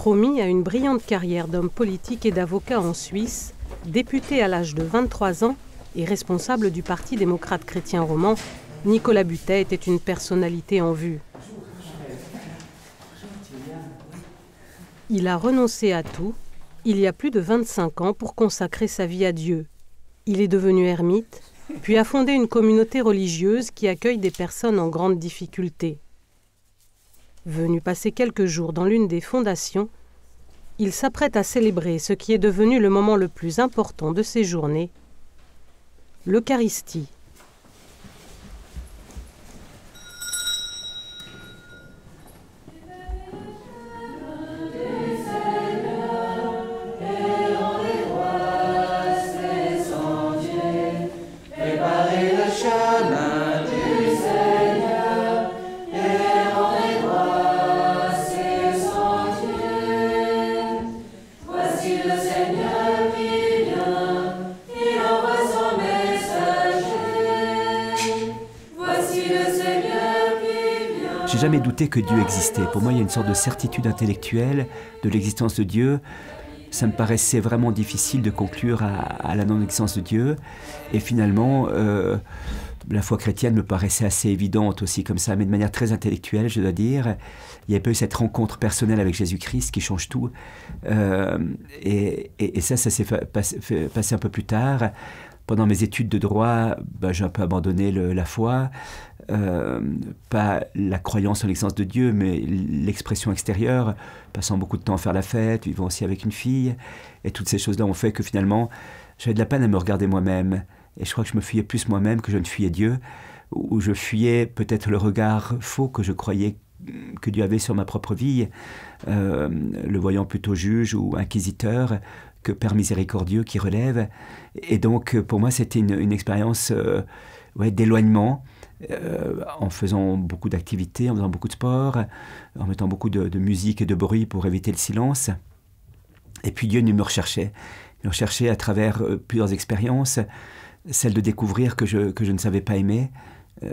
Promis à une brillante carrière d'homme politique et d'avocat en Suisse, député à l'âge de 23 ans et responsable du Parti démocrate chrétien roman, Nicolas Butet était une personnalité en vue. Il a renoncé à tout, il y a plus de 25 ans, pour consacrer sa vie à Dieu. Il est devenu ermite, puis a fondé une communauté religieuse qui accueille des personnes en grande difficulté. Venu passer quelques jours dans l'une des fondations, il s'apprête à célébrer ce qui est devenu le moment le plus important de ses journées, l'Eucharistie. J'ai jamais douté que Dieu existait. Pour moi, il y a une sorte de certitude intellectuelle de l'existence de Dieu. Ça me paraissait vraiment difficile de conclure à la non-existence de Dieu. Et finalement, la foi chrétienne me paraissait assez évidente aussi comme ça, mais de manière très intellectuelle, je dois dire. Il y a pas eu cette rencontre personnelle avec Jésus-Christ qui change tout. Et ça s'est passé un peu plus tard. Pendant mes études de droit, j'ai un peu abandonné la foi, pas la croyance en l'existence de Dieu, mais l'expression extérieure, passant beaucoup de temps à faire la fête, vivant aussi avec une fille. Et toutes ces choses-là ont fait que finalement, j'avais de la peine à me regarder moi-même. Et je crois que je me fuyais plus moi-même que je ne fuyais Dieu, ou je fuyais peut-être le regard faux que je croyais que Dieu avait sur ma propre vie, le voyant plutôt juge ou inquisiteur que Père miséricordieux qui relève. Et donc, pour moi, c'était une expérience d'éloignement, en faisant beaucoup d'activités, en faisant beaucoup de sport, en mettant beaucoup de musique et de bruit pour éviter le silence. Et puis Dieu me recherchait. Il me recherchait à travers plusieurs expériences, celle de découvrir que je ne savais pas aimer.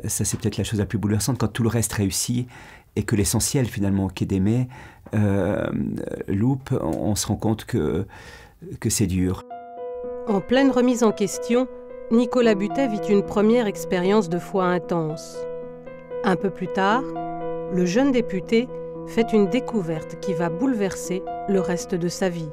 Ça, c'est peut-être la chose la plus bouleversante, quand tout le reste réussit et que l'essentiel, finalement, qui est d'aimer, loupe, on se rend compte que c'est dur. En pleine remise en question, Nicolas Butet vit une première expérience de foi intense. Un peu plus tard, le jeune député fait une découverte qui va bouleverser le reste de sa vie.